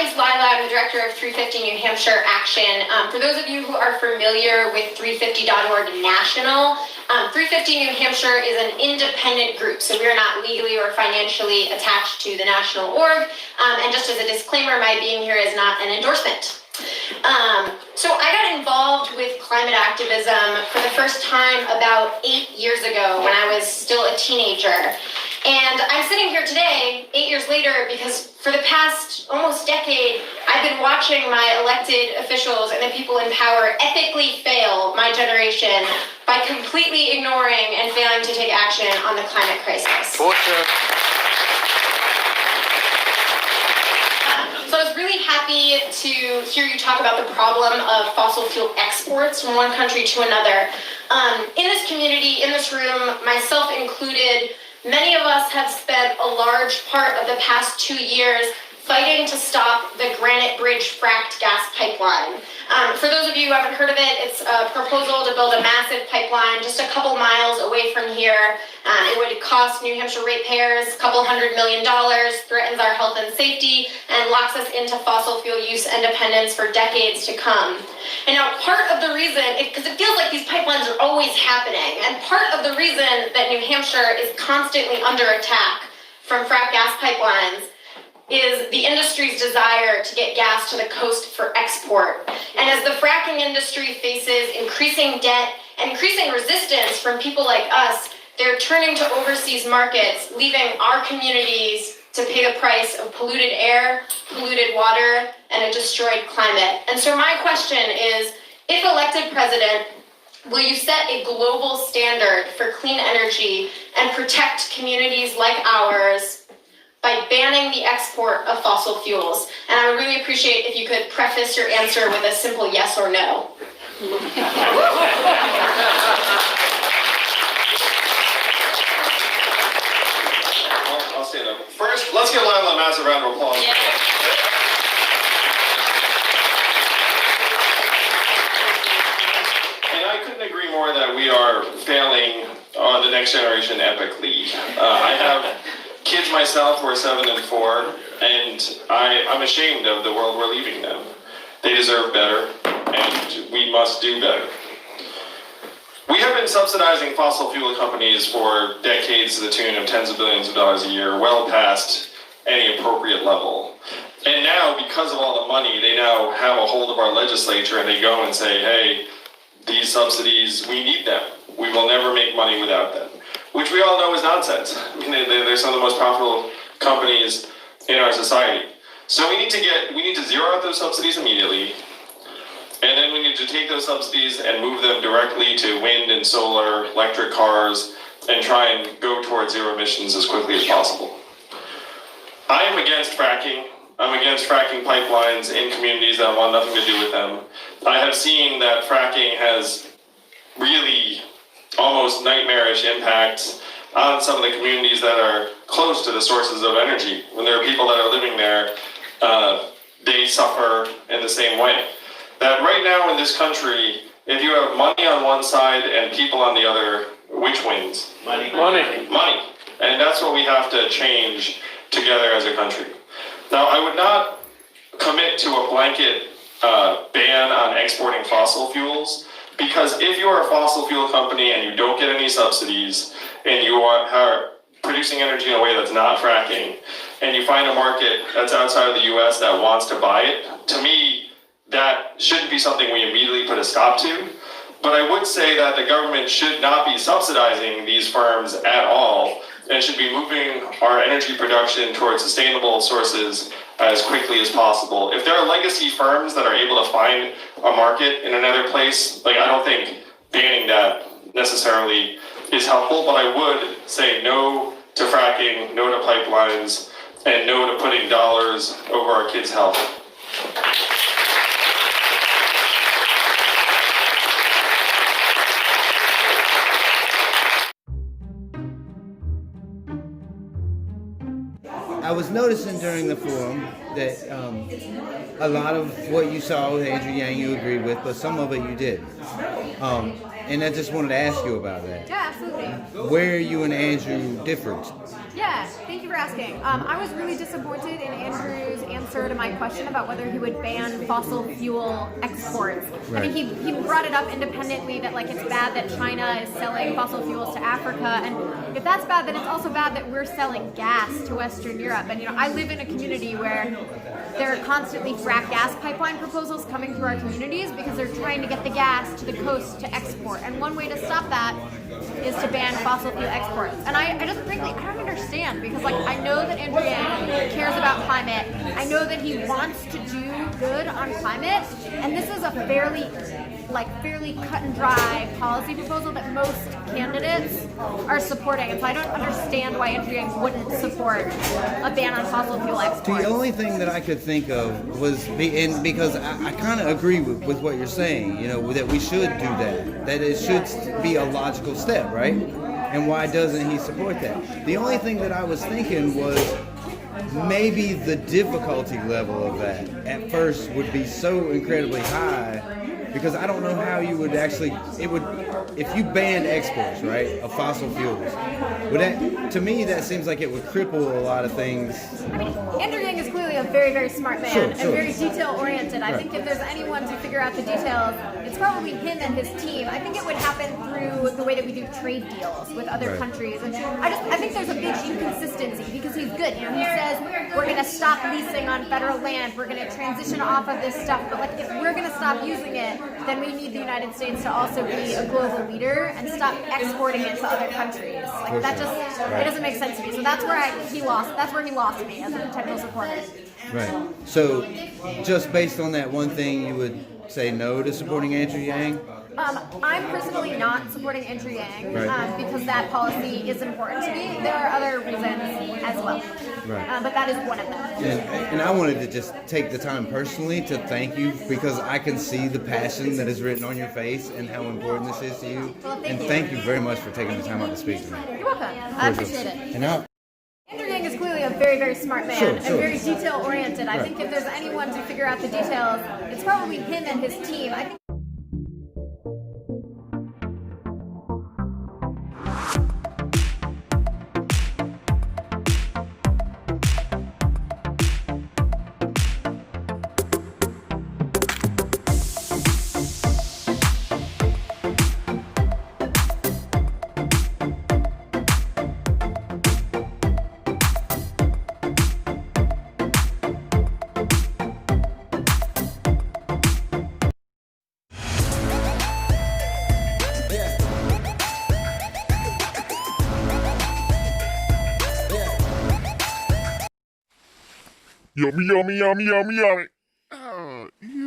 name's Lila. I'm the director of 350 New Hampshire Action. For those of you who are familiar with 350.org National, 350 New Hampshire is an independent group, so we are not legally or financially attached to the national org. And just as a disclaimer, my being here is not an endorsement. So I got involved with climate activism for the first time about 8 years ago when I was still a teenager. And I'm sitting here today, 8 years later, because for the past almost decade, I've been watching my elected officials and the people in power ethically fail my generation by completely ignoring and failing to take action on the climate crisis. So I was really happy to hear you talk about the problem of fossil fuel exports from one country to another. In this community, in this room, myself included, many of us have spent a large part of the past 2 years fighting to stop the Granite Bridge fracked gas pipeline. For those of you who haven't heard of it, it's a proposal to build a massive pipeline just a couple miles away from here. It would cost New Hampshire ratepayers a couple $100 million, threatens our health and safety, and locks us into fossil fuel use and dependence for decades to come. And now part of the reason, because it feels like these pipelines are always happening, and part of the reason that New Hampshire is constantly under attack from fracked gas pipelines is the industry's desire to get gas to the coast for export. And as the fracking industry faces increasing debt and increasing resistance from people like us, they're turning to overseas markets, leaving our communities to pay the price of polluted air, polluted water, and a destroyed climate. And so my question is, if elected president, will you set a global standard for clean energy and protect communities like ours by banning the export of fossil fuels? And I would really appreciate if you could preface your answer with a simple yes or no. I'll stand up. First, let's give Lila a massive round of applause. Yeah. And I couldn't agree more that we are failing the next generation epically. I have kids myself who are 7 and 4, and I'm ashamed of the world we're leaving them. They deserve better, and we must do better. We have been subsidizing fossil fuel companies for decades to the tune of tens of billions of dollars a year, well past any appropriate level. And now, because of all the money, they now have a hold of our legislature, and they go and say, hey, these subsidies, we need them. We will never make money without them. Which we all know is nonsense. I mean, they're some of the most profitable companies in our society. So we need to zero out those subsidies immediately, and then we need to take those subsidies and move them directly to wind and solar, electric cars, and try and go towards zero emissions as quickly as possible. I am against fracking. I'm against fracking pipelines in communities that want nothing to do with them. I have seen that fracking has really almost nightmarish impacts on some of the communities that are close to the sources of energy. When there are people that are living there, they suffer in the same way. That right now in this country, if you have money on one side and people on the other, which wins? Money. And that's what we have to change together as a country. Now, I would not commit to a blanket ban on exporting fossil fuels, because if you are a fossil fuel company and you don't get any subsidies, and you are producing energy in a way that's not fracking, and you find a market that's outside of the US that wants to buy it, to me, that shouldn't be something we immediately put a stop to. But I would say that the government should not be subsidizing these firms at all, and should be moving our energy production towards sustainable sources as quickly as possible. If there are legacy firms that are able to find a market in another place, I don't think banning that necessarily is helpful, but I would say no to fracking, no to pipelines, and no to putting dollars over our kids' health. I was noticing during the forum that a lot of what you saw with Andrew Yang you agreed with, but some of it you did. and I just wanted to ask you about that. Yeah, absolutely. Where you and Andrew differed. Yeah, thank you for asking. I was really disappointed in Andrew's answer to my question about whether he would ban fossil fuel exports. I Right. mean, he brought it up independently that like it's bad that China is selling fossil fuels to Africa, and if that's bad, then it's also bad that we're selling gas to Western Europe. And I live in a community where there are constantly frack gas pipeline proposals coming through our communities because they're trying to get the gas to the coast to export. And one way to stop that is to ban fossil fuel exports. And I just frankly, I don't understand because like I know that Andrew Yang cares about climate. I know that he wants to do good on climate. And this is a fairly cut and dry policy proposal that most candidates are supporting. And so I don't understand why Andrew Yang wouldn't support a ban on fossil fuel exports. The only thing that I could think of was, because I kind of agree with what you're saying, that we should do that it should be a logical step, right? And why doesn't he support that? The only thing that I was thinking was maybe the difficulty level of that at first would be so incredibly high, because I don't know how you would actually, if you banned exports, right, of fossil fuels, to me that seems like it would cripple a lot of things. I mean, Andrew Yang is clearly a very, very smart man Sure. and very detail-oriented. I think if there's anyone to figure out the details, it's probably him and his team. I think it would happen through the way that we do trade deals with other countries. And I think there's a big inconsistency because he's good. He says, we're going to stop leasing on federal land. We're going to transition off of this stuff. But if we're going to stop using it, then we need the United States to also be a global leader and stop exporting it to other countries. It doesn't make sense to me. So that's where he lost me as a potential supporter. Right. So just based on that one thing, you would say no to supporting Andrew Yang? I'm personally not supporting Andrew Yang Right. because that policy is important to me. There are other reasons as well, Right. but that is one of them. And I wanted to just take the time personally to thank you, because I can see the passion that is written on your face and how important this is to you. Well, and thank you very much for taking the time out to speak to me. You're welcome. I appreciate it. And now, Andrew Yang is clearly a very, very smart man Sure. and very detail-oriented. I think if there's anyone to figure out the details, it's probably him and his team. I think Yummy, yummy, yummy, yummy, yummy. Oh, yeah.